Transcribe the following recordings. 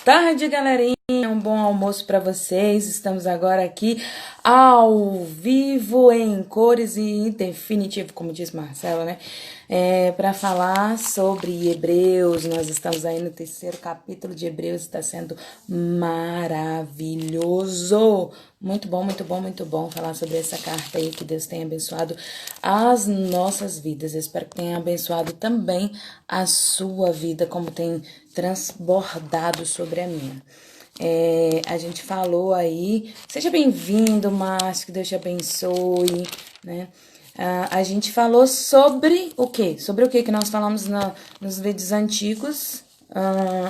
Tarde, galerinha. Um bom almoço para vocês. Estamos agora aqui ao vivo, em cores e em definitivo, como diz Marcelo, né? Para falar sobre Hebreus. Nós estamos aí no terceiro capítulo de Hebreus. Está sendo maravilhoso. Muito bom, muito bom, muito bom falar sobre essa carta aí. Que Deus tenha abençoado as nossas vidas. Eu espero que tenha abençoado também a sua vida, como tem transbordado sobre a minha. A gente falou aí, seja bem-vindo, Márcio, que Deus te abençoe, né? A gente falou sobre o quê? Sobre o quê que nós falamos nos vídeos antigos,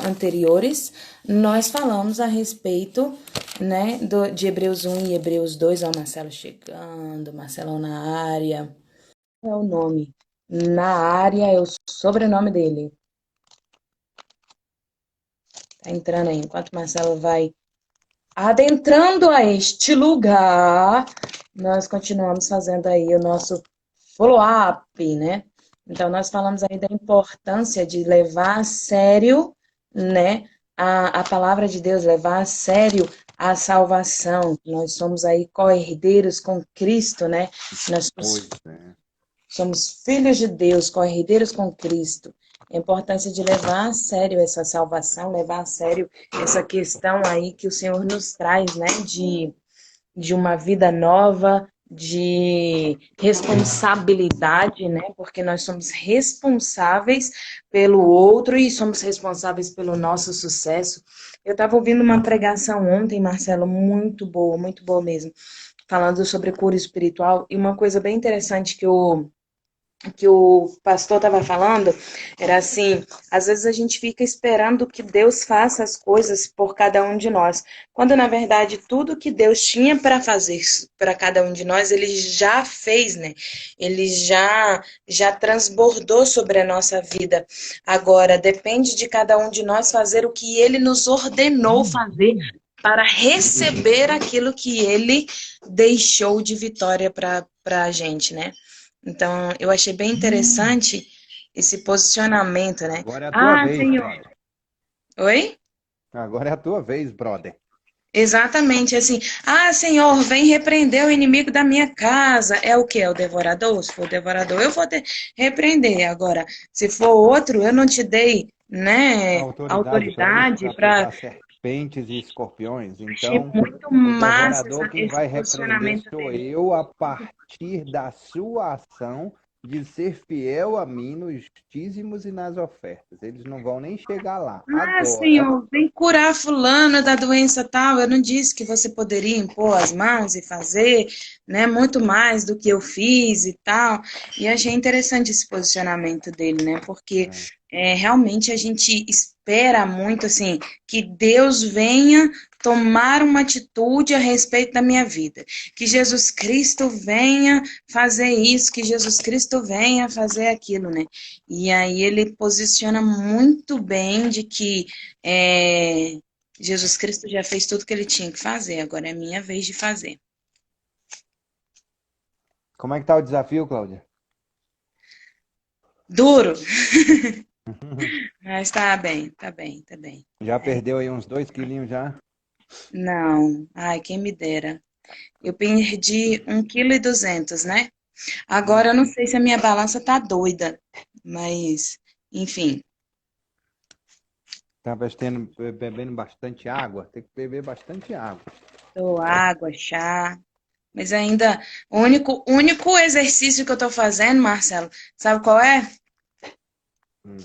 anteriores. Nós falamos a respeito, né, de Hebreus 1 e Hebreus 2. Ó, o Marcelo chegando, Marcelão na área. Qual é o nome? Na área é o sobrenome dele. Tá entrando aí. Enquanto o Marcelo vai adentrando a este lugar, nós continuamos fazendo aí o nosso follow-up, né? Então, nós falamos aí da importância de levar a sério, né, a palavra de Deus, levar a sério a salvação. Nós somos aí co-herdeiros com Cristo, né? Nós Pois é. somos filhos de Deus, co-herdeiros com Cristo. A importância de levar a sério essa salvação, levar a sério essa questão aí que o Senhor nos traz, né? De uma vida nova, de responsabilidade, né? Porque nós somos responsáveis pelo outro e somos responsáveis pelo nosso sucesso. Eu estava ouvindo uma pregação ontem, Marcelo, muito boa mesmo, falando sobre cura espiritual, e uma coisa bem interessante que o pastor estava falando era assim: às vezes a gente fica esperando que Deus faça as coisas por cada um de nós, quando na verdade tudo que Deus tinha para fazer para cada um de nós, ele já fez, né? Ele já transbordou sobre a nossa vida. Agora depende de cada um de nós fazer o que ele nos ordenou fazer para receber aquilo que ele deixou de vitória para a gente, né? Então, eu achei bem interessante esse posicionamento, né? Agora é a tua Ah, vez, Senhor. brother. Oi? Agora é a tua vez, brother. Exatamente, assim. Ah, Senhor, vem repreender o inimigo da minha casa. É o quê? É o devorador? Se for o devorador, eu vou repreender. Agora, se for outro, eu não te dei, A né, autoridade para isso, autoridade para para. pisar serpentes e escorpiões. Achei Então, muito o massa devorador quem esse vai repreender posicionamento sou dele. eu a partir da sua ação de ser fiel a mim nos dízimos e nas ofertas. Eles não vão nem chegar lá. Ah, Agora, Senhor, vem curar fulana da doença tal. Eu não disse que você poderia impor as mãos e fazer, né, muito mais do que eu fiz e tal. E achei interessante esse posicionamento dele, né? Porque é, realmente a gente espera muito, assim, que Deus venha tomar uma atitude a respeito da minha vida. Que Jesus Cristo venha fazer isso, que Jesus Cristo venha fazer aquilo, né? E aí ele posiciona muito bem de que Jesus Cristo já fez tudo que ele tinha que fazer, agora é minha vez de fazer. como é que tá o desafio, Cláudia? Duro, mas tá bem, tá bem, tá bem. Já É, perdeu aí uns 2 quilinhos já? não, ai, quem me dera. Eu perdi 1,2 kg, né? Agora eu não sei se a minha balança tá doida, mas, enfim, Tá bebendo bastante água? Tem que beber bastante água. dou água, chá. Mas ainda, o único exercício que eu tô fazendo, Marcelo, sabe qual é? Hum.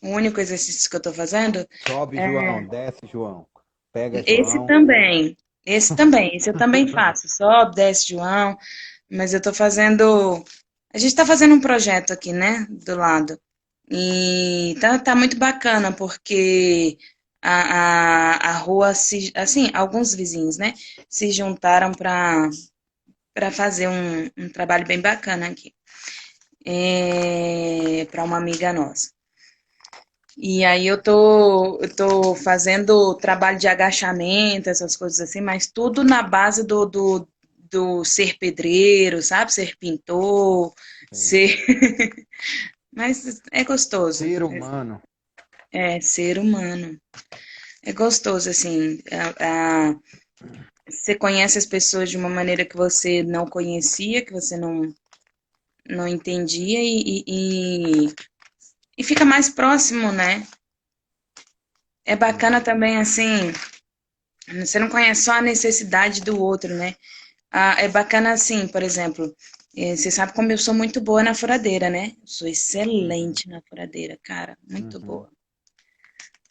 O único exercício que eu tô fazendo? Sobe, João. Desce, João. Pega, Esse João. também. Esse eu também faço. Sobe, desce, João. Mas eu tô fazendo. A gente tá fazendo um projeto aqui, né? Do lado. E tá muito bacana, porque a rua assim, alguns vizinhos, né? Se juntaram para fazer um trabalho bem bacana aqui. Para uma amiga nossa. E aí eu tô fazendo trabalho de agachamento, essas coisas assim, mas tudo na base do ser pedreiro, sabe? Ser pintor, Sim. ser. Mas é gostoso. Ser humano. É ser humano. É gostoso, assim. Você conhece as pessoas de uma maneira que você não conhecia, que você não entendia e fica mais próximo, né? É bacana Uhum. também, assim, você não conhece só a necessidade do outro, né? É bacana assim, por exemplo, você sabe como eu sou muito boa na furadeira, né? Eu sou Uhum. excelente na furadeira, cara, muito Uhum. boa.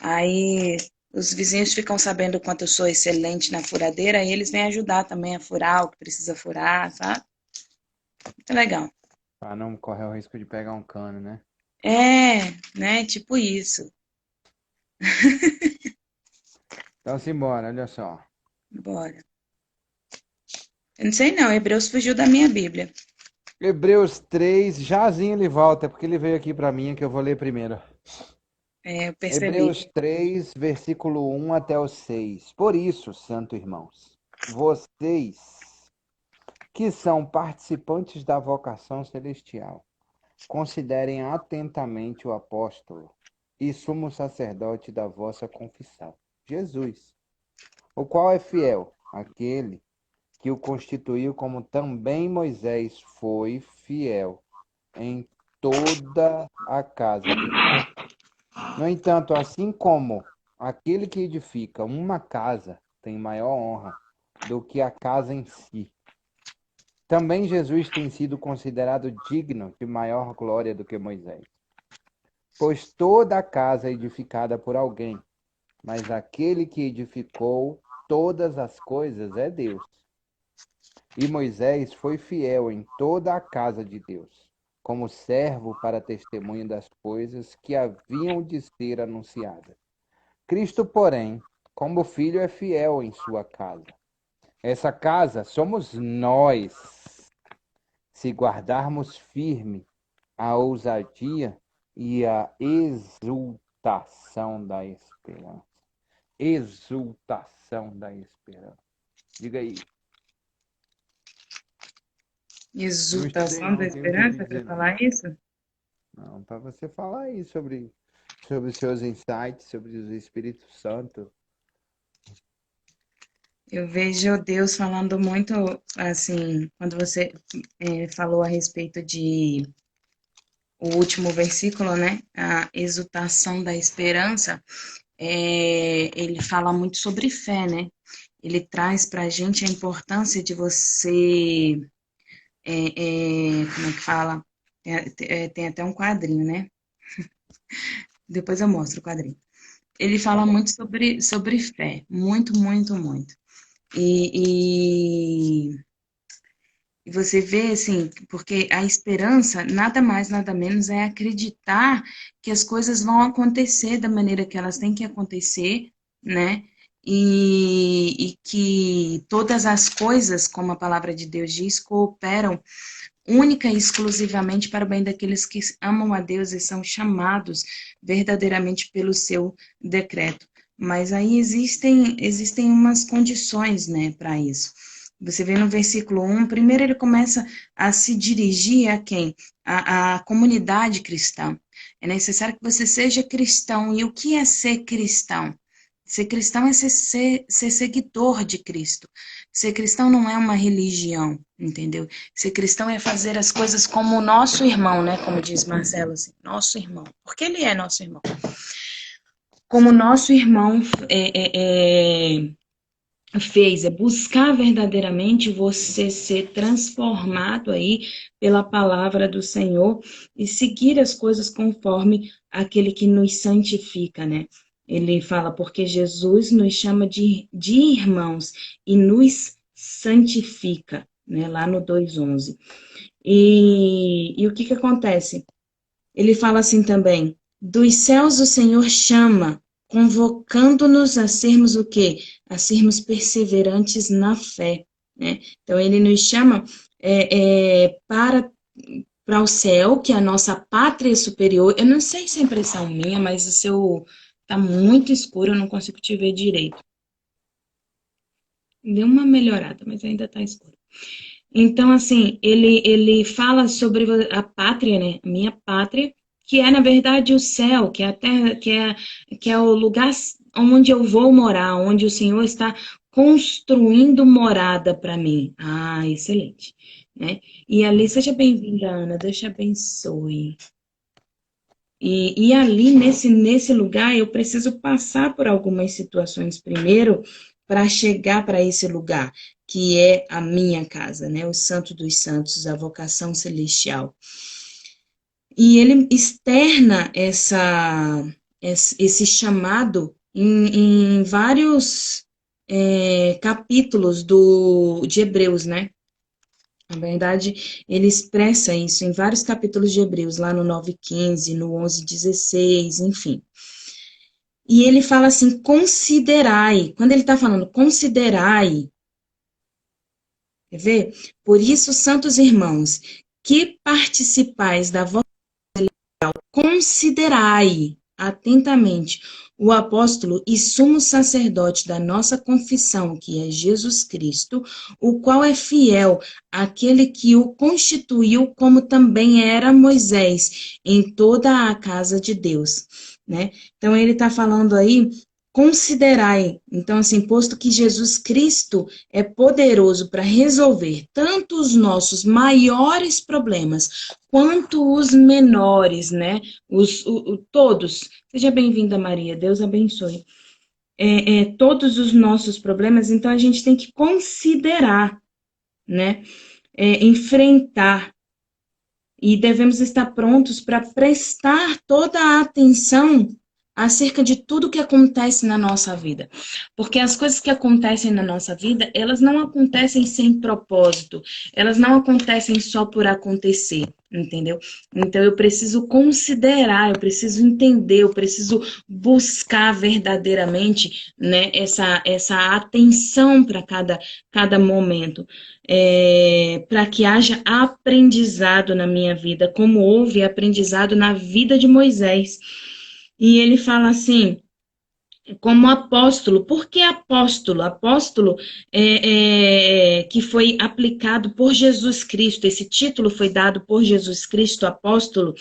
Aí os vizinhos ficam sabendo o quanto eu sou excelente na furadeira e eles vêm ajudar também a furar o que precisa furar, sabe? Muito legal. Para não correr o risco de pegar um cano, né? É, né? Tipo isso. Então, simbora, olha só. Bora. Eu não sei não, Hebreus fugiu da minha Bíblia. Hebreus 3, jazinho ele volta, porque ele veio aqui para mim, que eu vou ler primeiro. É, eu percebi. Hebreus 3, versículo 1 até o 6. Por isso, santo irmãos, vocês que são participantes da vocação celestial, considerem atentamente o apóstolo e sumo sacerdote da vossa confissão, Jesus, o qual é fiel, aquele que o constituiu, como também Moisés foi fiel em toda a casa de Deus. No entanto, assim como aquele que edifica uma casa tem maior honra do que a casa em si, também Jesus tem sido considerado digno de maior glória do que Moisés. Pois toda a casa é edificada por alguém, mas aquele que edificou todas as coisas é Deus. E Moisés foi fiel em toda a casa de Deus, como servo para testemunho das coisas que haviam de ser anunciadas. Cristo, porém, como filho, é fiel em sua casa. Essa casa somos nós, se guardarmos firme a ousadia e a exultação da esperança. Exultação da esperança. Diga aí. Não estudei Exultação da não, tenho que esperança para dizer não. falar isso? Não, para você falar aí sobre os seus insights, sobre o Espírito Santo. Eu vejo Deus falando muito assim, quando você falou a respeito de o último versículo, né? A exultação da esperança, ele fala muito sobre fé, né? Ele traz para a gente a importância de você, como é que fala? Tem até um quadrinho, né? Depois eu mostro o quadrinho. Ele Tá fala bom. muito sobre fé, muito, muito, muito. E você vê, assim, porque a esperança, nada mais, nada menos, é acreditar que as coisas vão acontecer da maneira que elas têm que acontecer, né? E que todas as coisas, como a palavra de Deus diz, cooperam única e exclusivamente para o bem daqueles que amam a Deus e são chamados verdadeiramente pelo seu decreto. Mas aí existem umas condições, né, para isso. Você vê no versículo 1, primeiro ele começa a se dirigir a quem? A comunidade cristã. É necessário que você seja cristão. E o que é ser cristão? Ser cristão é ser seguidor de Cristo. Ser cristão não é uma religião, entendeu? Ser cristão é fazer as coisas como o nosso irmão, né? Como diz Marcelo, assim, nosso irmão. Porque ele é nosso irmão. Como nosso irmão fez, é buscar verdadeiramente você ser transformado aí pela palavra do Senhor e seguir as coisas conforme aquele que nos santifica, né? Ele fala, porque Jesus nos chama de irmãos e nos santifica, né? Lá no 2:11. E o que acontece? Ele fala assim também: dos céus o Senhor chama, convocando-nos a sermos o quê? A sermos perseverantes na fé, né? Então ele nos chama para o céu, que é a nossa pátria superior. Eu não sei se é impressão minha, mas o seu tá muito escuro, eu não consigo te ver direito. Deu uma melhorada, mas ainda tá escuro. Então, assim, ele fala sobre a pátria, né? A minha pátria, que é, na verdade, o céu, que é a terra, que é o lugar onde eu vou morar, onde o Senhor está construindo morada para mim. Ah, excelente, né? E ali, seja bem-vinda, Ana, Deus te abençoe. E ali, nesse lugar, eu preciso passar por algumas situações primeiro para chegar para esse lugar, que é a minha casa, né? O Santo dos Santos, a vocação celestial. E ele externa esse chamado em vários capítulos de Hebreus, né? Na verdade, ele expressa isso em vários capítulos de Hebreus, lá no 9:15, no 11:16, enfim. E ele fala assim, considerai. Quando ele está falando considerai, quer ver? Por isso, santos irmãos, que participais da vossa, considerai atentamente o apóstolo e sumo sacerdote da nossa confissão, que é Jesus Cristo, o qual é fiel àquele que o constituiu, como também era Moisés, em toda a casa de Deus, né? Então, ele está falando aí, considerai, então, assim, posto que Jesus Cristo é poderoso para resolver tanto os nossos maiores problemas, quanto os menores, né? Todos. Seja bem-vinda, Maria. Deus abençoe. Todos os nossos problemas, então a gente tem que considerar, né? Enfrentar. E devemos estar prontos para prestar toda a atenção acerca de tudo que acontece na nossa vida. Porque as coisas que acontecem na nossa vida, elas não acontecem sem propósito, elas não acontecem só por acontecer, entendeu? Então eu preciso considerar, eu preciso entender, eu preciso buscar verdadeiramente, né, essa atenção para cada momento. Para que haja aprendizado na minha vida, como houve aprendizado na vida de Moisés. E ele fala assim, como apóstolo. Por que apóstolo? Apóstolo que foi aplicado por Jesus Cristo. Esse título foi dado por Jesus Cristo, apóstolo,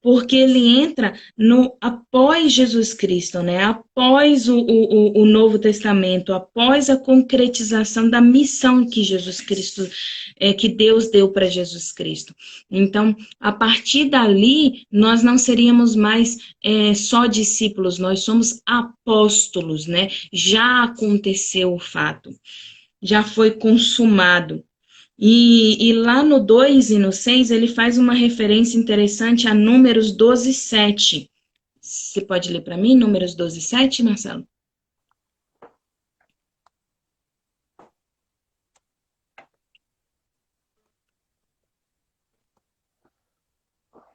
porque ele entra no após Jesus Cristo, né? Após o Novo Testamento, após a concretização da missão que Jesus Cristo, que Deus deu para Jesus Cristo. Então, a partir dali, nós não seríamos mais só discípulos, nós somos apóstolos, né? Já aconteceu o fato, já foi consumado. E lá no 2 e no 6, ele faz uma referência interessante a Números 12:7. Você pode ler para mim, Números 12:7, Marcelo?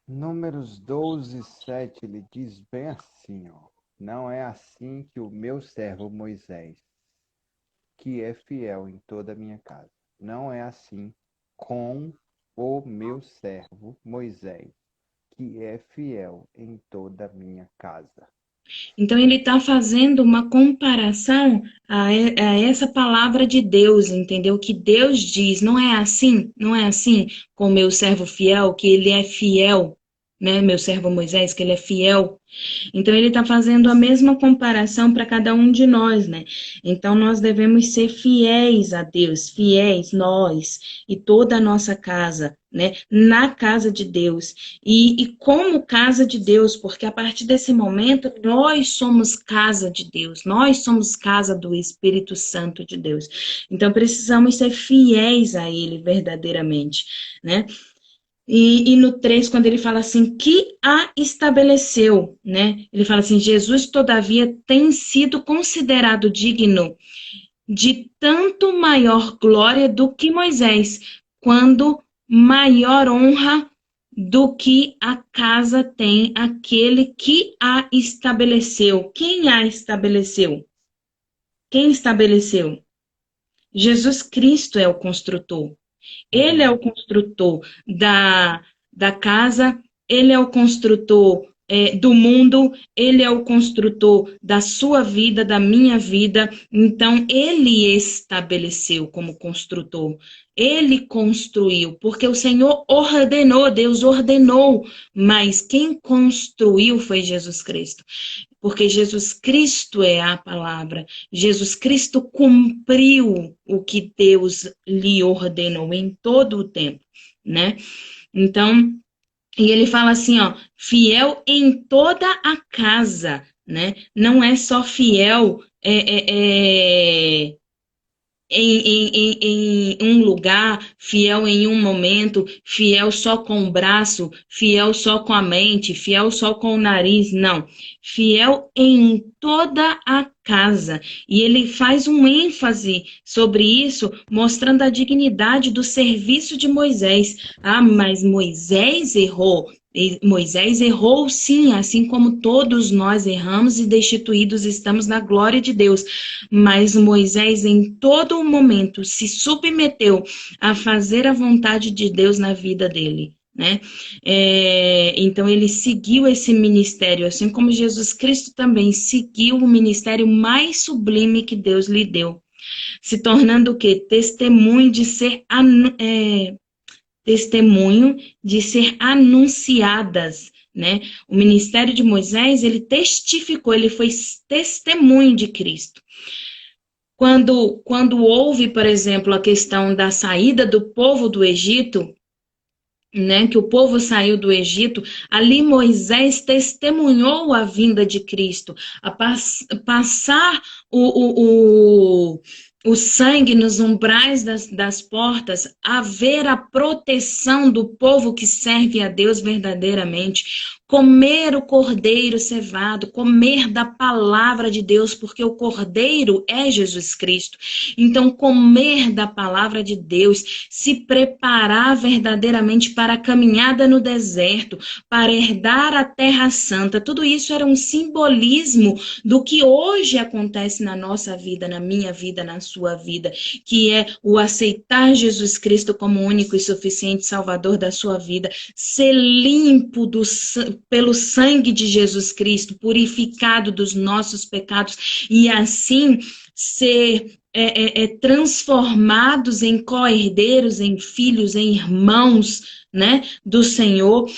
Números 12:7, ele diz bem assim, ó. Não é assim que o meu servo Moisés, que é fiel em toda a minha casa. Não é assim com o meu servo Moisés, que é fiel em toda a minha casa. Então, ele está fazendo uma comparação a essa palavra de Deus, entendeu? Que Deus diz, não é assim? Não é assim com o meu servo fiel, que ele é fiel, né? Meu servo Moisés, que ele é fiel. Então, ele está fazendo a mesma comparação para cada um de nós, né? Então, nós devemos ser fiéis a Deus, fiéis, nós e toda a nossa casa, né? Na casa de Deus. E como casa de Deus, porque a partir desse momento, nós somos casa de Deus, nós somos casa do Espírito Santo de Deus. Então, precisamos ser fiéis a Ele verdadeiramente, né? E no 3, quando ele fala assim, que a estabeleceu, né? Ele fala assim, Jesus, todavia, tem sido considerado digno de tanto maior glória do que Moisés, quando maior honra do que a casa tem aquele que a estabeleceu. Quem a estabeleceu? Quem estabeleceu? Jesus Cristo é o construtor. Ele é o construtor da casa, ele é o construtor do mundo, ele é o construtor da sua vida, da minha vida. Então, ele estabeleceu como construtor. Ele construiu, porque o Senhor ordenou, Deus ordenou, mas quem construiu foi Jesus Cristo. porque Jesus Cristo é a palavra. Jesus Cristo cumpriu o que Deus lhe ordenou em todo o tempo, né? Então, e ele fala assim, ó, fiel em toda a casa, né? Não é só fiel em um lugar, fiel em um momento, fiel só com o braço, fiel só com a mente, fiel só com o nariz, não. Fiel em toda a casa. E ele faz um ênfase sobre isso, mostrando a dignidade do serviço de Moisés. Ah, mas Moisés errou. Moisés errou sim, assim como todos nós erramos e destituídos estamos na glória de Deus. Mas Moisés, em todo momento, se submeteu a fazer a vontade de Deus na vida dele, né? Então, ele seguiu esse ministério, assim como Jesus Cristo também seguiu o ministério mais sublime que Deus lhe deu, se tornando o quê? Testemunho de ser anunciadas, né? O ministério de Moisés, ele testificou, ele foi testemunho de Cristo. Quando houve, por exemplo, a questão da saída do povo do Egito, né, que o povo saiu do Egito, ali Moisés testemunhou a vinda de Cristo, a passar o sangue nos umbrais das portas, a ver a proteção do povo que serve a Deus verdadeiramente, comer o cordeiro cevado, comer da palavra de Deus, porque o cordeiro é Jesus Cristo. Então, comer da palavra de Deus, se preparar verdadeiramente para a caminhada no deserto, para herdar a terra santa, tudo isso era um simbolismo do que hoje acontece na nossa vida, na minha vida, na sua vida, que é o aceitar Jesus Cristo como único e suficiente Salvador da sua vida, ser limpo pelo sangue de Jesus Cristo, purificado dos nossos pecados e assim ser transformados em co-herdeiros, em filhos, em irmãos, né, do Senhor.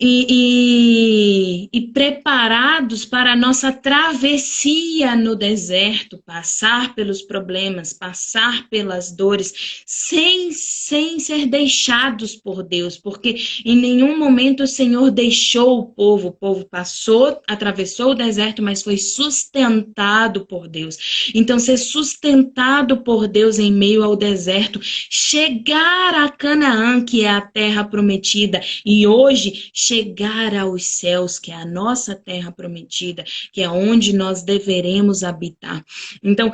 E preparados para a nossa travessia no deserto, passar pelos problemas, passar pelas dores, sem ser deixados por Deus, porque em nenhum momento o Senhor deixou o povo passou, atravessou o deserto, mas foi sustentado por Deus. Então, ser sustentado por Deus em meio ao deserto, chegar a Canaã, que é a terra prometida, e hoje chegar aos céus, que é a nossa terra prometida, que é onde nós deveremos habitar. Então,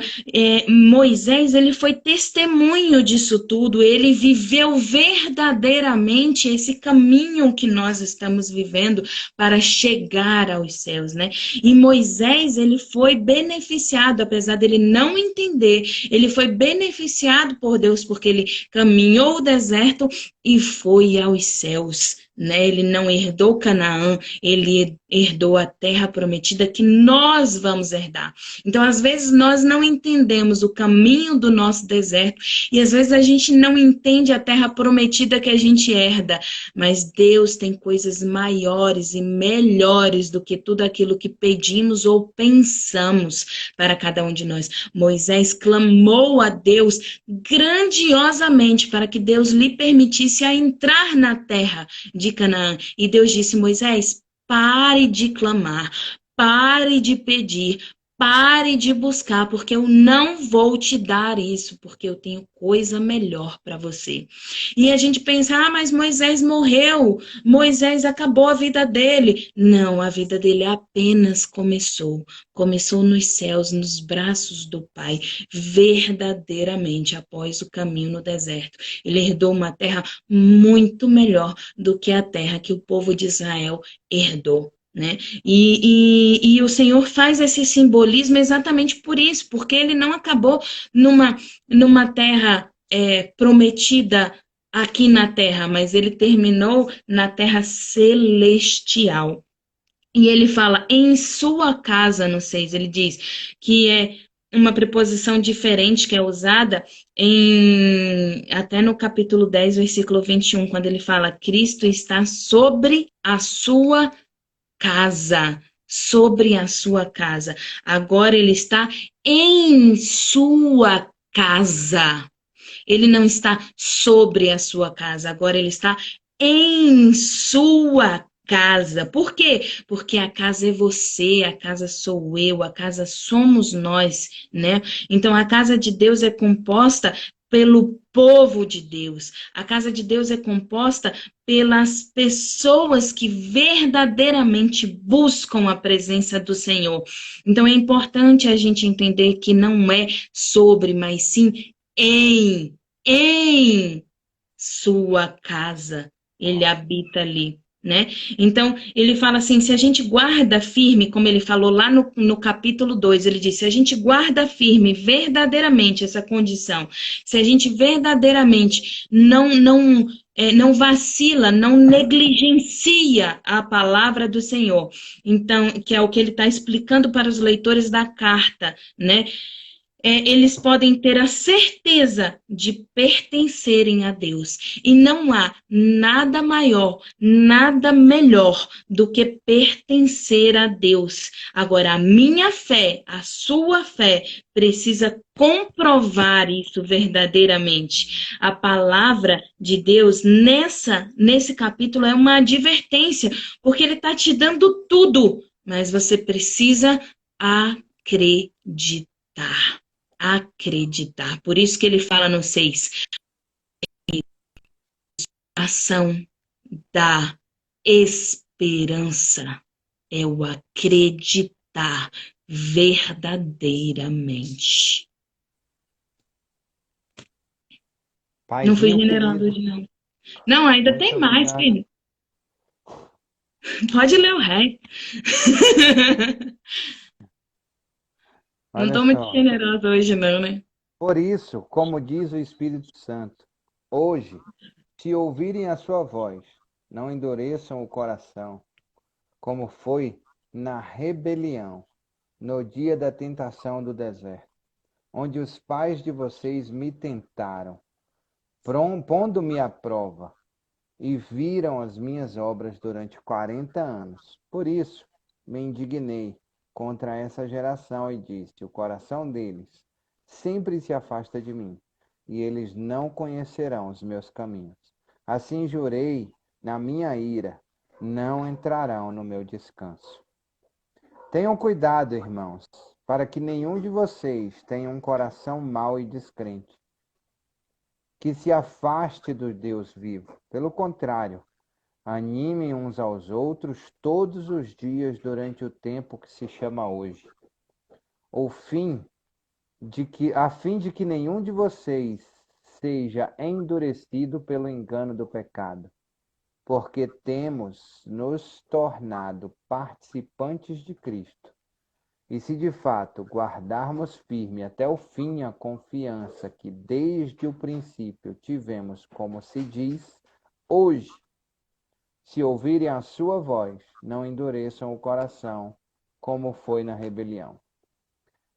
Moisés, ele foi testemunho disso tudo, ele viveu verdadeiramente esse caminho que nós estamos vivendo para chegar aos céus, né? E Moisés, ele foi beneficiado, apesar dele não entender, ele foi beneficiado por Deus, porque ele caminhou o deserto e foi aos céus, né? Ele não herdou Canaã, ele herdou a terra prometida que nós vamos herdar. Então, às vezes, nós não entendemos o caminho do nosso deserto e às vezes a gente não entende a terra prometida que a gente herda, mas Deus tem coisas maiores e melhores do que tudo aquilo que pedimos ou pensamos para cada um de nós. Moisés clamou a Deus grandiosamente para que Deus lhe permitisse a entrar na terra de Canaã. E Deus disse, Moisés, pare de clamar, pare de pedir, pare de buscar, porque eu não vou te dar isso, porque eu tenho coisa melhor para você. E a gente pensa, mas Moisés morreu, Moisés acabou a vida dele. Não, a vida dele apenas começou. Começou nos céus, nos braços do Pai, verdadeiramente, após o caminho no deserto. Ele herdou uma terra muito melhor do que a terra que o povo de Israel herdou. Né? E o Senhor faz esse simbolismo exatamente por isso, porque ele não acabou numa terra prometida aqui na terra, mas ele terminou na terra celestial. E ele fala, em sua casa, no 6, ele diz que é uma preposição diferente que é usada até no capítulo 10, versículo 21, quando ele fala, Cristo está sobre a sua casa, sobre a sua casa. Agora ele está em sua casa. Ele não está sobre a sua casa, agora ele está em sua casa. Por quê? Porque a casa é você, a casa sou eu, a casa somos nós, né? Então a casa de Deus é composta pelo povo de Deus. A casa de Deus é composta pelas pessoas que verdadeiramente buscam a presença do Senhor. Então é importante a gente entender que não é sobre, mas sim em sua casa. Ele habita ali, né? Então, ele fala assim: se a gente guarda firme, como ele falou lá no capítulo 2, ele disse: se a gente guarda firme verdadeiramente essa condição, se a gente verdadeiramente não vacila, não negligencia a palavra do Senhor. Então, que é o que ele está explicando para os leitores da carta, né? Eles podem ter a certeza de pertencerem a Deus. E não há nada maior, nada melhor do que pertencer a Deus. Agora, a minha fé, a sua fé, precisa comprovar isso verdadeiramente. A palavra de Deus nesse capítulo é uma advertência, porque ele está te dando tudo, mas você precisa acreditar. Acreditar. Por isso que ele fala no 6, ação da esperança é o acreditar verdadeiramente. Não fui Paizinho generosa querido, hoje, não. Não, ainda muito tem mais, obrigado. filho. Pode ler o resto. Não Olha estou muito só. generosa hoje, não, né? Por isso, como diz o Espírito Santo, hoje, se ouvirem a sua voz, não endureçam o coração, como foi na rebelião, no dia da tentação do deserto, onde os pais de vocês me tentaram, pondo-me à prova, e viram as minhas obras durante 40 anos. Por isso, me indignei contra essa geração e disse: o coração deles sempre se afasta de mim, e eles não conhecerão os meus caminhos. Assim jurei na minha ira: não entrarão no meu descanso. Tenham cuidado, irmãos, para que nenhum de vocês tenha um coração mau e descrente, que se afaste do Deus vivo. Pelo contrário, animem uns aos outros todos os dias durante o tempo que se chama hoje, a fim de que nenhum de vocês seja endurecido pelo engano do pecado, porque temos nos tornado participantes de Cristo. E se de fato guardarmos firme até o fim a confiança que desde o princípio tivemos, como se diz, hoje, se ouvirem a sua voz, não endureçam o coração, como foi na rebelião.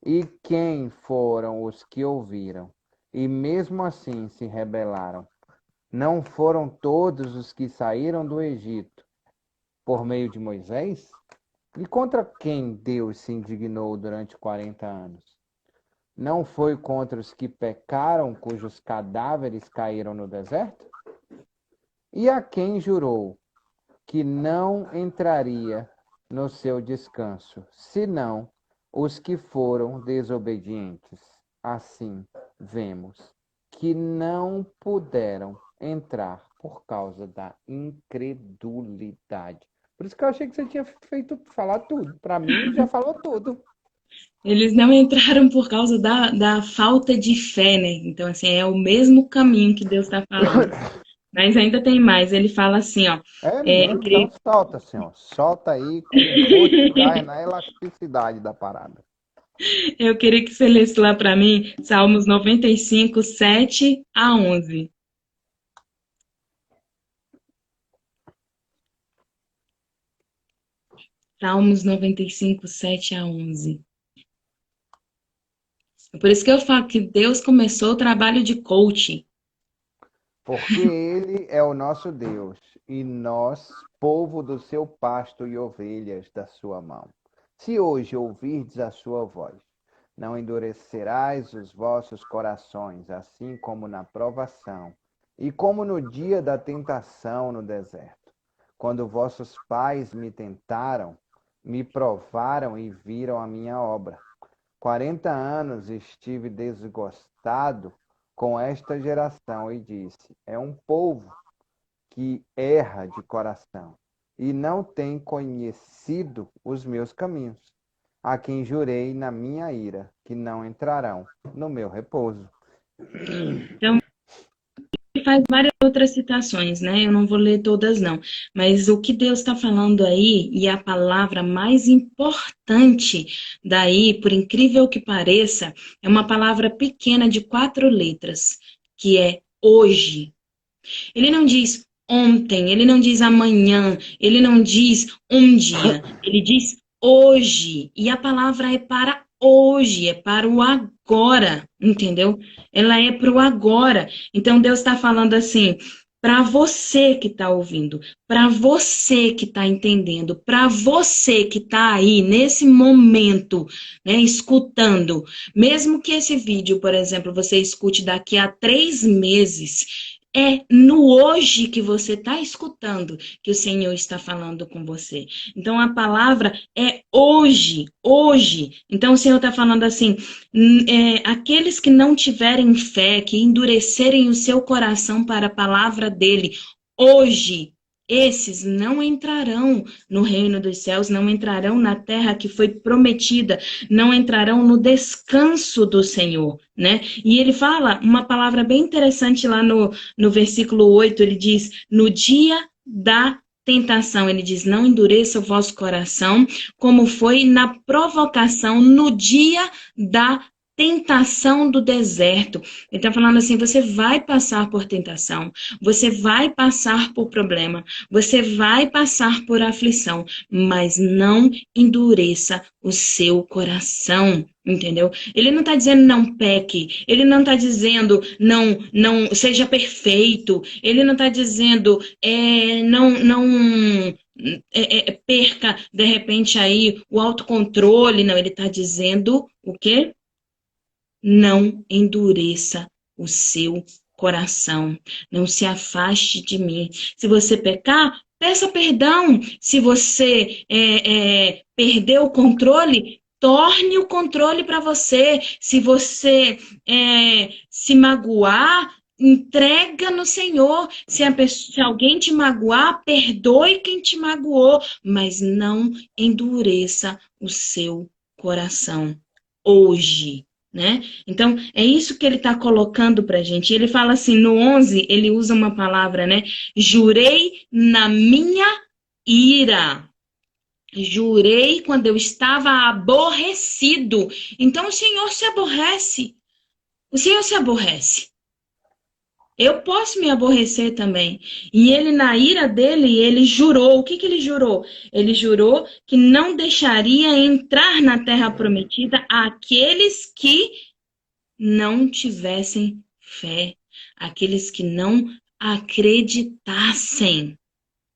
E quem foram os que ouviram, e mesmo assim se rebelaram? Não foram todos os que saíram do Egito por meio de Moisés? E contra quem Deus se indignou durante 40 anos? Não foi contra os que pecaram, cujos cadáveres caíram no deserto? E a quem jurou que não entraria no seu descanso, senão os que foram desobedientes? Assim, vemos que não puderam entrar por causa da incredulidade. Por isso que eu achei que você tinha falar tudo. Para mim, já falou tudo. Eles não entraram por causa da falta de fé, né? Então, assim, é o mesmo caminho que Deus está falando. Mas ainda tem mais. Ele fala assim, ó. É Eu mesmo, então queria, solta, senhor. Solta aí com força e gás na elasticidade da parada. eu queria que você lesse lá para mim Salmos 95, 7 a 11. Salmos 95, 7 a 11. Por isso que eu falo que Deus começou o trabalho de coaching. Porque ele é o nosso Deus, e nós, povo do seu pasto e ovelhas da sua mão. Se hoje ouvirdes a sua voz, não endurecerás os vossos corações, assim como na provação, e como no dia da tentação no deserto, quando vossos pais me tentaram, me provaram e viram a minha obra. 40 anos estive desgostado com esta geração e disse: é um povo que erra de coração e não tem conhecido os meus caminhos, a quem jurei na minha ira que não entrarão no meu repouso. Então, ele faz várias outras citações, né? Eu não vou ler todas, não. Mas o que Deus está falando aí, e a palavra mais importante daí, por incrível que pareça, é uma palavra pequena de 4 letras, que é hoje. Ele não diz ontem, ele não diz amanhã, ele não diz um dia, ele diz hoje. E a palavra é para hoje, é para o agora, entendeu? Ela é para o agora. Então Deus está falando assim, para você que está ouvindo, para você que está entendendo, para você que está aí nesse momento, né, escutando, mesmo que esse vídeo, por exemplo, você escute daqui a 3 meses, é no hoje que você está escutando que o Senhor está falando com você. Então, a palavra é hoje, hoje. Então, o Senhor está falando assim, aqueles que não tiverem fé, que endurecerem o seu coração para a palavra dele, hoje, esses não entrarão no reino dos céus, não entrarão na terra que foi prometida, não entrarão no descanso do Senhor, né? E ele fala uma palavra bem interessante lá no versículo 8, ele diz, no dia da tentação, ele diz, não endureça o vosso coração, como foi na provocação no dia da tentação do deserto. Ele está falando assim, você vai passar por tentação, você vai passar por problema, você vai passar por aflição, mas não endureça o seu coração, entendeu? Ele não está dizendo não peque, ele não está dizendo não seja perfeito, ele não está dizendo não perca de repente aí o autocontrole, não, ele está dizendo o quê? Não endureça o seu coração, não se afaste de mim. Se você pecar, peça perdão. Se você perder o controle, torne o controle para você. Se você se magoar, entrega no Senhor. Se alguém te magoar, perdoe quem te magoou, mas não endureça o seu coração hoje. Né? Então, é isso que ele está colocando para a gente. Ele fala assim, no 11, ele usa uma palavra, né? Jurei na minha ira. Jurei quando eu estava aborrecido. Então, o Senhor se aborrece. O Senhor se aborrece. Eu posso me aborrecer também. E ele, na ira dele, ele jurou. O que ele jurou? Ele jurou que não deixaria entrar na terra prometida aqueles que não tivessem fé, aqueles que não acreditassem.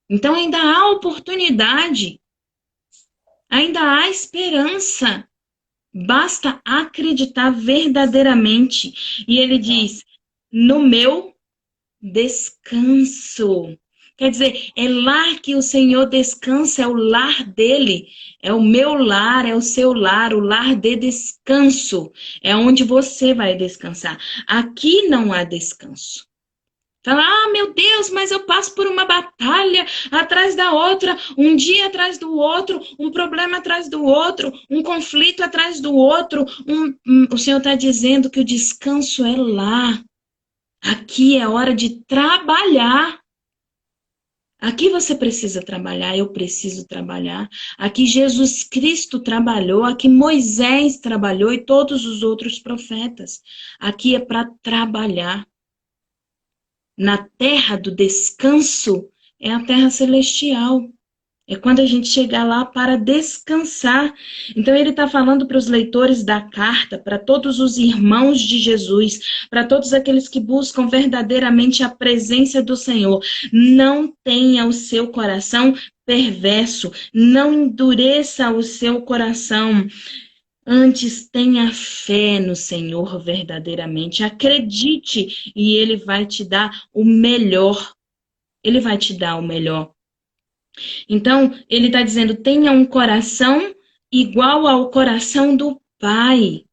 Então ainda há oportunidade, ainda há esperança. Basta acreditar verdadeiramente. E ele diz, no meu descanso. Quer dizer, é lá que o Senhor descansa, é o lar dele, é o meu lar, é o seu lar, o lar de descanso, é onde você vai descansar. Aqui não há descanso. Fala, meu Deus, mas eu passo por uma batalha atrás da outra, um dia atrás do outro, um problema atrás do outro, um conflito atrás do outro. O Senhor está dizendo que o descanso é lá. Aqui é hora de trabalhar. Aqui você precisa trabalhar, eu preciso trabalhar. Aqui Jesus Cristo trabalhou, aqui Moisés trabalhou e todos os outros profetas. Aqui é para trabalhar. Na terra do descanso é a terra celestial. É quando a gente chegar lá para descansar. Então ele está falando para os leitores da carta, para todos os irmãos de Jesus, para todos aqueles que buscam verdadeiramente a presença do Senhor. Não tenha o seu coração perverso, não endureça o seu coração. Antes tenha fé no Senhor verdadeiramente. Acredite e Ele vai te dar o melhor. Ele vai te dar o melhor. Então, ele está dizendo, tenha um coração igual ao coração do Pai.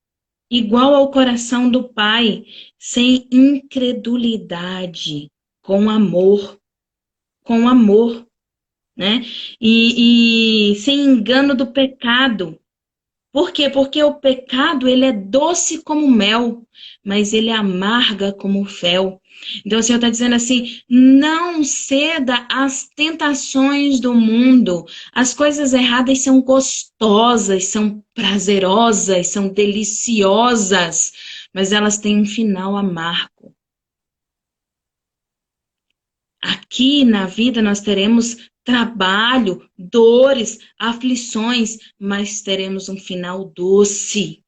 Igual ao coração do Pai, sem incredulidade, com amor. Com amor, né? E sem engano do pecado. Por quê? Porque o pecado, ele é doce como mel, mas ele amarga como fel. Então o Senhor está dizendo assim, não ceda às tentações do mundo. As coisas erradas são gostosas, são prazerosas, são deliciosas, mas elas têm um final amargo. Aqui na vida nós teremos trabalho, dores, aflições, mas teremos um final doce.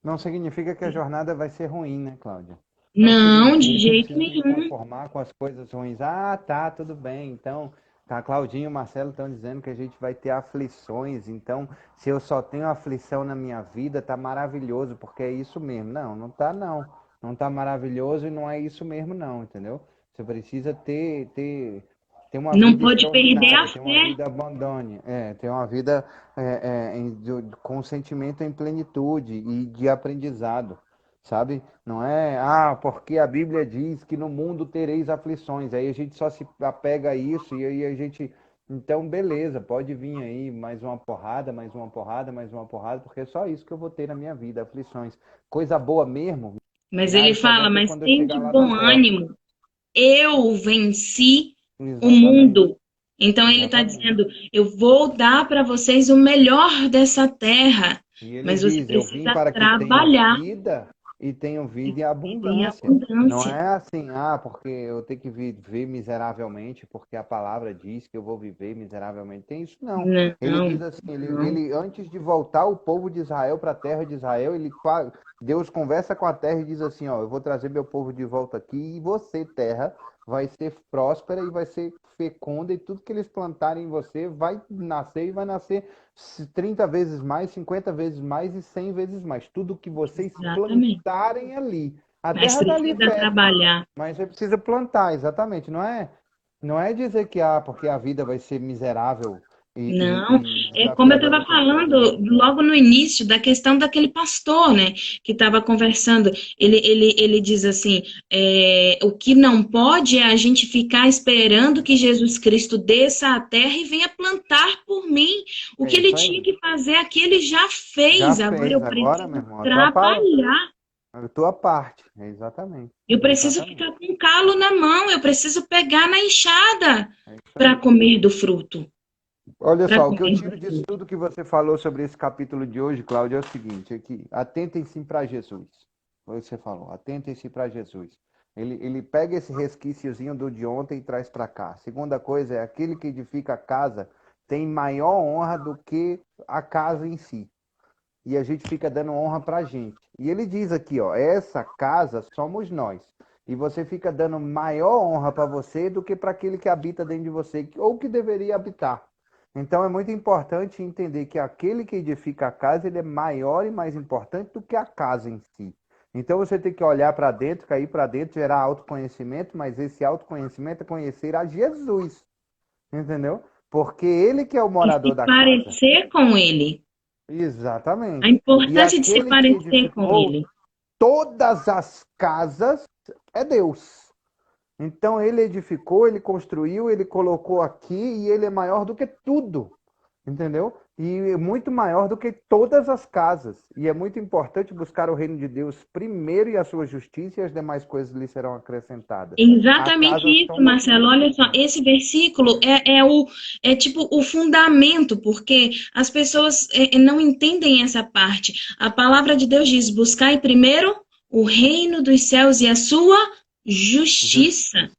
Não significa que a jornada vai ser ruim, né, Cláudia? Não Não, de significa que eu jeito preciso me nenhum. conformar com as coisas ruins. Ah, tá, tudo bem. Então, tá, Claudinho e Marcelo estão dizendo que a gente vai ter aflições. Então, se eu só tenho aflição na minha vida, tá maravilhoso, porque é isso mesmo. Não, não tá não. Não tá maravilhoso e não é isso mesmo não, entendeu? Você precisa ter uma Não vida pode perder a extraordinária, ter uma fé. vida abundante, ter uma vida com sentimento em plenitude e de aprendizado, sabe? Não é, porque a Bíblia diz que no mundo tereis aflições, aí a gente só se apega a isso e aí a gente, então beleza, pode vir aí mais uma porrada, mais uma porrada, mais uma porrada, porque é só isso que eu vou ter na minha vida, aflições. Coisa boa mesmo, Mas ele verdade, só vai fala, ter mas quando eu tem chegar de lá no bom céu. ânimo. Eu venci o Exatamente, mundo. Então ele está exatamente. dizendo, eu vou dar para vocês o melhor dessa terra, E ele mas você diz: Eu vim precisa para que tenham trabalhar vida e tenham vida em em abundância. Não abundância. é assim, porque eu tenho que viver miseravelmente, porque a palavra diz que eu vou viver miseravelmente. Tem isso não. Ele Não, diz assim: não. ele antes de voltar o povo de Israel para a terra de Israel, Deus conversa com a terra e diz assim: Ó, eu vou trazer meu povo de volta aqui e você, terra, vai ser próspera e vai ser fecunda e tudo que eles plantarem em você vai nascer e vai nascer 30 vezes mais, 50 vezes mais e 100 vezes mais. Tudo que vocês Exatamente. plantarem ali. A Mas terra está ali precisa fértil, trabalhar. mas você precisa plantar, exatamente. Não é dizer que porque a vida vai ser miserável Não, e é como eu desafiadora estava o tempo todo, falando não. logo no início da questão daquele pastor, né, que estava conversando. Ele diz assim: o que não pode é a gente ficar esperando que Jesus Cristo desça à terra e venha plantar por mim. O É que ele isso tinha aí. que fazer aqui, ele já Já fez. Agora fez, eu agora, meu preciso irmão, trabalhar. a tua parte. Exatamente. Eu preciso Exatamente. ficar com um calo na mão. Eu preciso pegar na enxada É isso para aí. comer do fruto. Olha Para só, o que eu comer do tiro disso fruto. tudo que você falou sobre esse capítulo de hoje, Cláudio, é o seguinte, atentem-se para Jesus. Foi o que você falou, atentem-se para Jesus. Ele pega esse resquíciozinho do de ontem e traz para cá. Segunda coisa é, aquele que edifica a casa tem maior honra do que a casa em si. E a gente fica dando honra para a gente. E ele diz aqui, ó, essa casa somos nós. E você fica dando maior honra para você do que para aquele que habita dentro de você, ou que deveria habitar. Então é muito importante entender que aquele que edifica a casa, ele é maior e mais importante do que a casa em si. Então você tem que olhar para dentro, cair para dentro, gerar autoconhecimento, mas esse autoconhecimento é conhecer a Jesus, entendeu? Porque ele que é o E morador se da casa. parecer com ele. A Exatamente. E importância de se aquele que parecer com edificou ele. todas as casas é Deus. Então ele edificou, ele construiu, ele colocou aqui e ele é maior do que tudo, entendeu? E é muito maior do que todas as casas. E é muito importante buscar o reino de Deus primeiro e a sua justiça e as demais coisas lhe serão acrescentadas. A Exatamente casa isso, somos Marcelo. nós. Olha só, esse versículo é tipo o fundamento, porque as pessoas não entendem essa parte. A palavra de Deus diz: buscai primeiro o reino dos céus e a sua justiça, Justiça.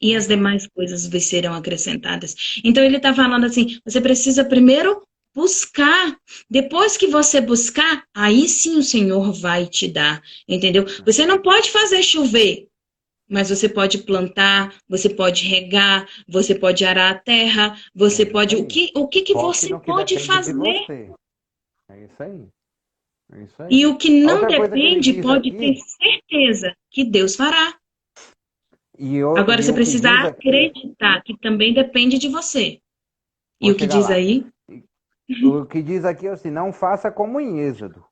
e as Uhum. demais coisas vos serão acrescentadas. Então ele está falando assim: você precisa primeiro buscar. Depois que você buscar, aí sim o Senhor vai te dar, entendeu? Você não pode fazer chover. Mas você pode plantar, você pode regar, você pode arar a terra, você É isso pode. aí. O que que Foque você no que pode depende de fazer? você. É isso aí. É isso E aí. o que A não outra coisa que ele depende, diz pode ter aqui, certeza que Deus fará. Agora e você o que precisa diz aqui, acreditar que também depende de você. E vou o que chegar diz lá. aí? O que diz aqui é assim, não faça como em Êxodo.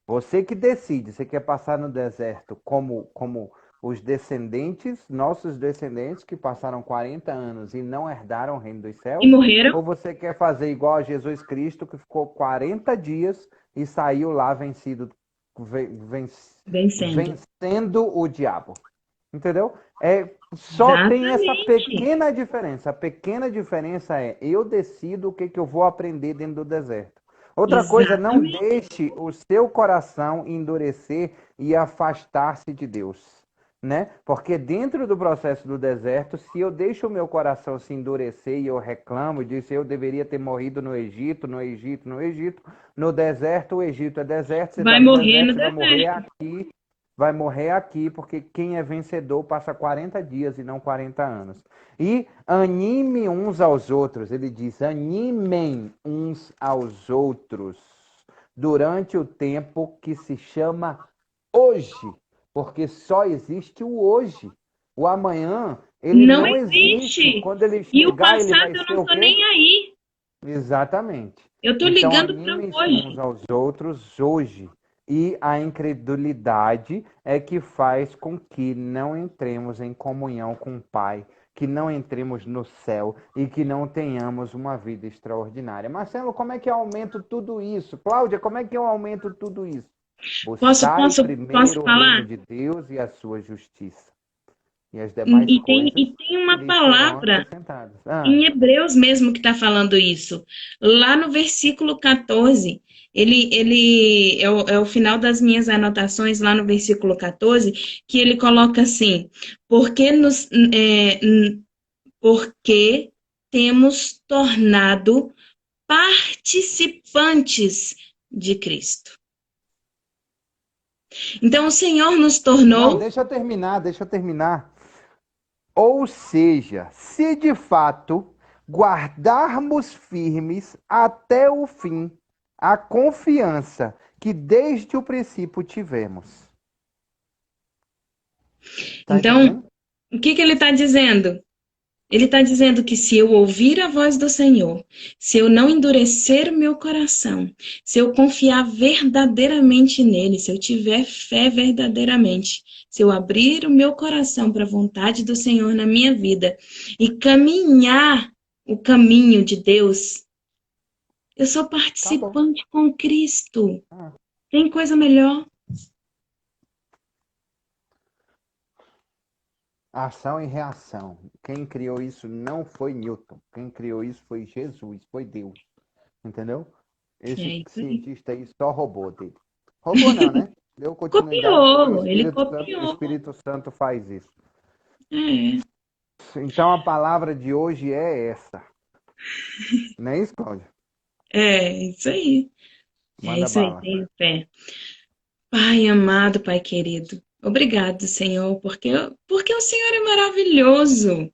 Você que decide, você quer passar no deserto como os descendentes, nossos descendentes que passaram 40 anos e não herdaram o reino dos E céus, morreram ou você quer fazer igual a Jesus Cristo que ficou 40 dias e saiu lá vencendo. vencendo o diabo. Entendeu? Só tem essa Exatamente. pequena diferença. A pequena diferença é eu decido o que, que eu vou aprender dentro do deserto. Outra coisa, não Exatamente. deixe o seu coração endurecer e afastar-se de Deus, né? Porque dentro do processo do deserto, se eu deixo o meu coração se endurecer e eu reclamo, disse eu deveria ter morrido no Egito, no Egito, no Egito, no deserto, o Egito é deserto, você está Vai no morrer no deserto, você deserto. vai morrer aqui, porque quem é vencedor passa 40 dias e não 40 anos. E anime uns aos outros, ele diz, animem uns aos outros durante o tempo que se chama hoje, porque só existe o hoje. O amanhã, ele Não não existe. existe. Quando ele E o chegar, ele passado vai eu ser não o tô quê? nem aí. Exatamente. Eu tô Então, ligando para animem-se uns hoje. aos outros hoje. E a incredulidade é que faz com que não entremos em comunhão com o Pai, que não entremos no céu e que não tenhamos uma vida extraordinária. Marcelo, como é que eu aumento tudo isso? Cláudia, como é que eu aumento tudo isso? Posso, Buscai posso, posso primeiro o reino falar? de Deus e a sua justiça. E as demais E coisas tem uma lhes serão palavra acrescentadas. em Hebreus mesmo que está falando isso. Lá no versículo 14, ele é o final das minhas anotações, lá no versículo 14, que ele coloca assim: porque, porque temos tornado participantes de Cristo. Então, o Senhor nos Não, tornou. deixa eu terminar, deixa eu terminar. Ou seja, se de fato guardarmos firmes até o fim a confiança que desde o princípio tivemos. Tá Então, entendendo? o que que ele está dizendo? Ele está dizendo que se eu ouvir a voz do Senhor, se eu não endurecer o meu coração, se eu confiar verdadeiramente nele, se eu tiver fé verdadeiramente, se eu abrir o meu coração para a vontade do Senhor na minha vida e caminhar o caminho de Deus, eu sou Tá bom. participante com Cristo. Ah, Tem coisa melhor? ação e reação. Quem criou isso não foi Newton. Quem criou isso foi Jesus, foi Deus. Entendeu? É Esse isso aí. cientista aí só roubou dele. Roubou não, né? Deu continuidade porque Copiou, ele O copiou. Espírito Santo faz isso. É, Então a palavra de hoje é essa. Não é isso, Cláudio? é isso aí. É Manda isso aí, bala. tenho fé. Pai amado, Pai querido, obrigado, Senhor, porque o Senhor é maravilhoso.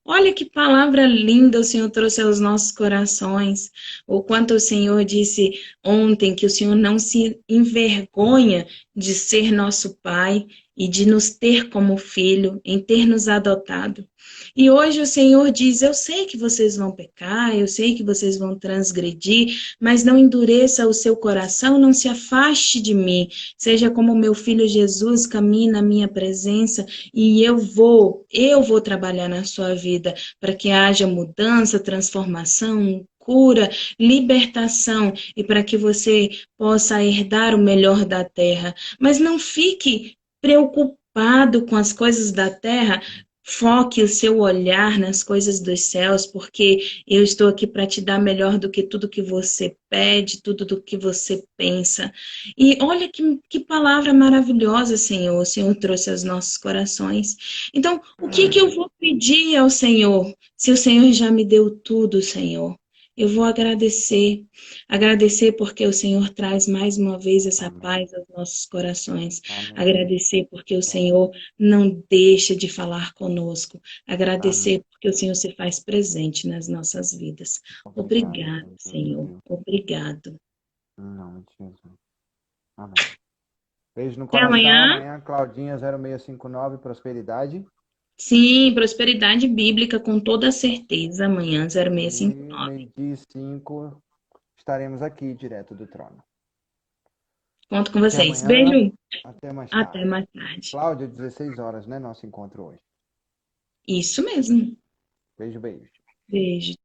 Olha que palavra linda o Senhor trouxe aos nossos corações. O quanto o Senhor disse ontem que o Senhor não se envergonha de ser nosso Pai e de nos ter como filho, em ter nos adotado. E hoje o Senhor diz: eu sei que vocês vão pecar, eu sei que vocês vão transgredir, mas não endureça o seu coração, não se afaste de mim. Seja como meu filho Jesus, caminhe na minha presença e eu vou trabalhar na sua vida para que haja mudança, transformação, cura, libertação e para que você possa herdar o melhor da terra. Mas não fique preocupado com as coisas da terra. Foque o seu olhar nas coisas dos céus, porque eu estou aqui para te dar melhor do que tudo que você pede, tudo do que você pensa. E olha que palavra maravilhosa, Senhor, o Senhor trouxe aos nossos corações. Então, o que que eu vou pedir ao Senhor, se o Senhor já me deu tudo, Senhor? Eu vou agradecer, agradecer porque o Senhor traz mais uma vez essa Amém. paz aos nossos corações. Amém. Agradecer porque o Senhor não deixa de falar conosco. Amém. Agradecer porque o Senhor se faz presente nas nossas vidas. Obrigado, Obrigado, Jesus. Senhor. Obrigado. Em nome de Jesus. Amém. Beijo no Até coração. amanhã. Amanhã, Claudinha 0659, prosperidade. Sim, prosperidade bíblica com toda certeza. Amanhã, E 0659. meio-dia e 5 estaremos aqui, direto do trono. Conto com Até vocês. amanhã. Beijo. Até mais Até tarde. mais tarde. Cláudia, 16 horas, né? Nosso encontro hoje. Isso mesmo. Beijo, beijo. Beijo.